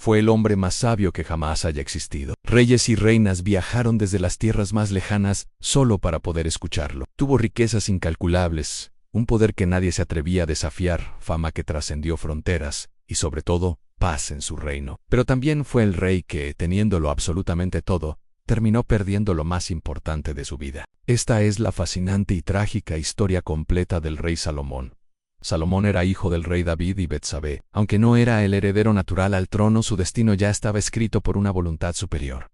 fue el hombre más sabio que jamás haya existido. Reyes y reinas viajaron desde las tierras más lejanas solo para poder escucharlo. Tuvo riquezas incalculables, un poder que nadie se atrevía a desafiar, fama que trascendió fronteras y, sobre todo, paz en su reino. Pero también fue el rey que, teniéndolo absolutamente todo, terminó perdiendo lo más importante de su vida. Esta es la fascinante y trágica historia completa del rey Salomón. Salomón era hijo del rey David y Betsabé. Aunque no era el heredero natural al trono, su destino ya estaba escrito por una voluntad superior.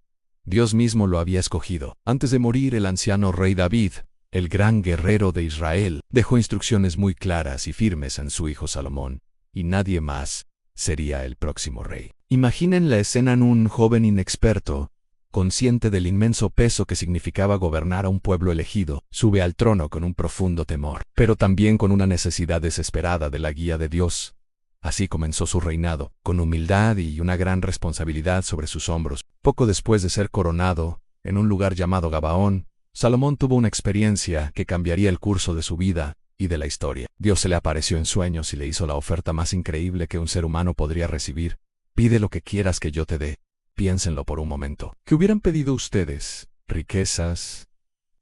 Dios mismo lo había escogido. Antes de morir, el anciano rey David, el gran guerrero de Israel, dejó instrucciones muy claras y firmes en su hijo Salomón, y nadie más sería el próximo rey. Imaginen la escena en un joven inexperto, consciente del inmenso peso que significaba gobernar a un pueblo elegido, sube al trono con un profundo temor, pero también con una necesidad desesperada de la guía de Dios. Así comenzó su reinado, con humildad y una gran responsabilidad sobre sus hombros. Poco después de ser coronado, en un lugar llamado Gabaón, Salomón tuvo una experiencia que cambiaría el curso de su vida y de la historia. Dios se le apareció en sueños y le hizo la oferta más increíble que un ser humano podría recibir. Pide lo que quieras que yo te dé. Piénsenlo por un momento. ¿Qué hubieran pedido ustedes? ¿Riquezas?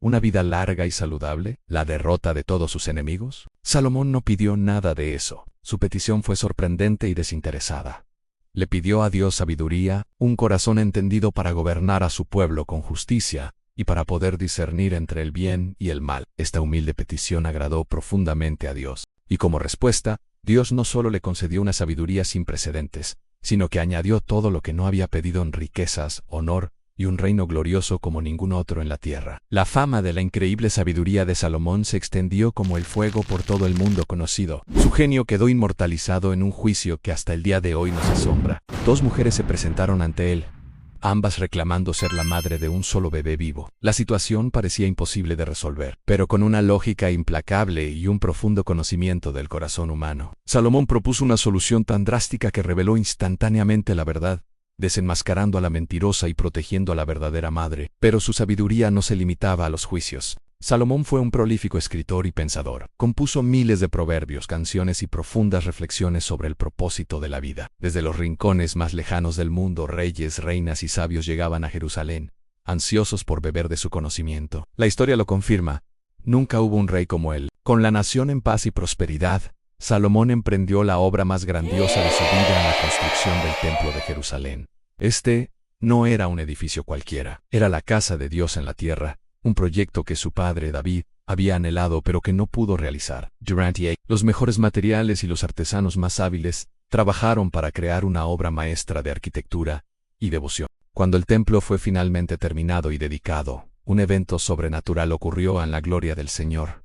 ¿Una vida larga y saludable? ¿La derrota de todos sus enemigos? Salomón no pidió nada de eso. Su petición fue sorprendente y desinteresada. Le pidió a Dios sabiduría, un corazón entendido para gobernar a su pueblo con justicia y para poder discernir entre el bien y el mal. Esta humilde petición agradó profundamente a Dios. Y como respuesta, Dios no solo le concedió una sabiduría sin precedentes, sino que añadió todo lo que no había pedido en riquezas, honor y un reino glorioso como ningún otro en la tierra. La fama de la increíble sabiduría de Salomón se extendió como el fuego por todo el mundo conocido. Su genio quedó inmortalizado en un juicio que hasta el día de hoy nos asombra. Dos mujeres se presentaron ante él, ambas reclamando ser la madre de un solo bebé vivo. La situación parecía imposible de resolver, pero con una lógica implacable y un profundo conocimiento del corazón humano, Salomón propuso una solución tan drástica que reveló instantáneamente la verdad, desenmascarando a la mentirosa y protegiendo a la verdadera madre. Pero su sabiduría no se limitaba a los juicios. Salomón fue un prolífico escritor y pensador. Compuso miles de proverbios, canciones y profundas reflexiones sobre el propósito de la vida. Desde los rincones más lejanos del mundo, reyes, reinas y sabios llegaban a Jerusalén, ansiosos por beber de su conocimiento. La historia lo confirma. Nunca hubo un rey como él. Con la nación en paz y prosperidad, Salomón emprendió la obra más grandiosa de su vida en la construcción del Templo de Jerusalén. Este no era un edificio cualquiera, era la casa de Dios en la tierra, un proyecto que su padre David había anhelado pero que no pudo realizar. Durante los mejores materiales y los artesanos más hábiles trabajaron para crear una obra maestra de arquitectura y devoción. Cuando el templo fue finalmente terminado y dedicado, un evento sobrenatural ocurrió en la gloria del Señor.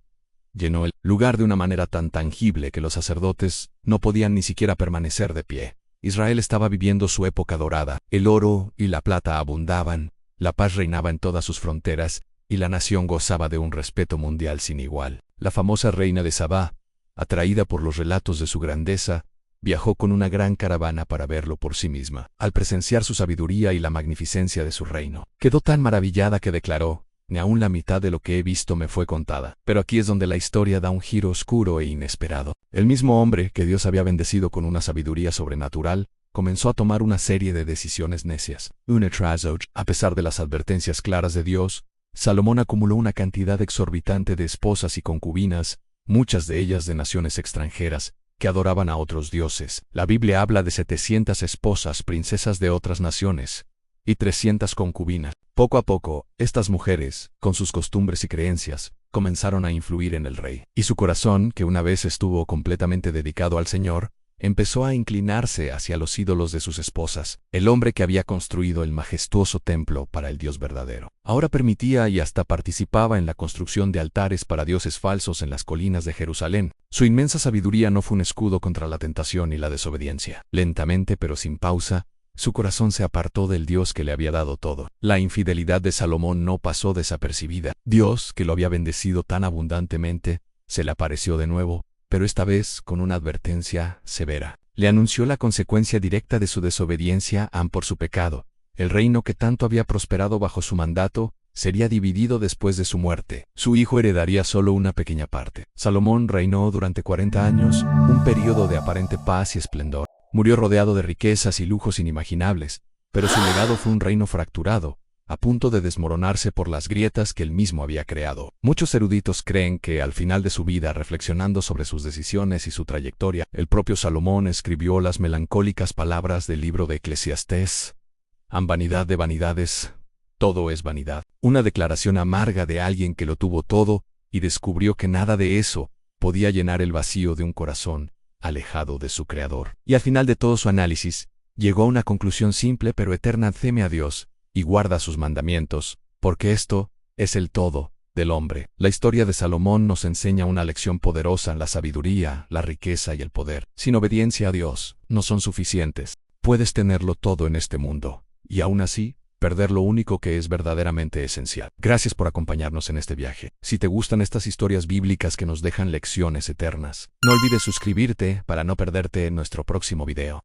Llenó el lugar de una manera tan tangible que los sacerdotes no podían ni siquiera permanecer de pie. Israel estaba viviendo su época dorada. El oro y la plata abundaban, la paz reinaba en todas sus fronteras, y la nación gozaba de un respeto mundial sin igual. La famosa reina de Sabá, atraída por los relatos de su grandeza, viajó con una gran caravana para verlo por sí misma. Al presenciar su sabiduría y la magnificencia de su reino, quedó tan maravillada que declaró: «Ni aún la mitad de lo que he visto me fue contada». Pero aquí es donde la historia da un giro oscuro e inesperado. El mismo hombre que Dios había bendecido con una sabiduría sobrenatural, comenzó a tomar una serie de decisiones necias. Una tras otra. A pesar de las advertencias claras de Dios, Salomón acumuló una cantidad exorbitante de esposas y concubinas, muchas de ellas de naciones extranjeras, que adoraban a otros dioses. La Biblia habla de 700 esposas, princesas de otras naciones, y 300 concubinas. Poco a poco, estas mujeres, con sus costumbres y creencias, comenzaron a influir en el rey. Y su corazón, que una vez estuvo completamente dedicado al Señor, empezó a inclinarse hacia los ídolos de sus esposas. El hombre que había construido el majestuoso templo para el Dios verdadero, ahora permitía y hasta participaba en la construcción de altares para dioses falsos en las colinas de Jerusalén. Su inmensa sabiduría no fue un escudo contra la tentación y la desobediencia. Lentamente pero sin pausa, su corazón se apartó del Dios que le había dado todo. La infidelidad de Salomón no pasó desapercibida. Dios, que lo había bendecido tan abundantemente, se le apareció de nuevo, pero esta vez con una advertencia severa. Le anunció la consecuencia directa de su desobediencia por su pecado. El reino que tanto había prosperado bajo su mandato sería dividido después de su muerte. Su hijo heredaría solo una pequeña parte. Salomón reinó durante 40 años, un período de aparente paz y esplendor. Murió rodeado de riquezas y lujos inimaginables, pero su legado fue un reino fracturado, a punto de desmoronarse por las grietas que él mismo había creado. Muchos eruditos creen que al final de su vida, reflexionando sobre sus decisiones y su trayectoria, el propio Salomón escribió las melancólicas palabras del libro de Eclesiastés: «En vanidad de vanidades, todo es vanidad». Una declaración amarga de alguien que lo tuvo todo y descubrió que nada de eso podía llenar el vacío de un corazón alejado de su Creador. Y al final de todo su análisis, llegó a una conclusión simple pero eterna: teme a Dios y guarda sus mandamientos, porque esto es el todo del hombre. La historia de Salomón nos enseña una lección poderosa: la sabiduría, la riqueza y el poder, sin obediencia a Dios, no son suficientes. Puedes tenerlo todo en este mundo, y aún así, perder lo único que es verdaderamente esencial. Gracias por acompañarnos en este viaje. Si te gustan estas historias bíblicas que nos dejan lecciones eternas, no olvides suscribirte para no perderte nuestro próximo video.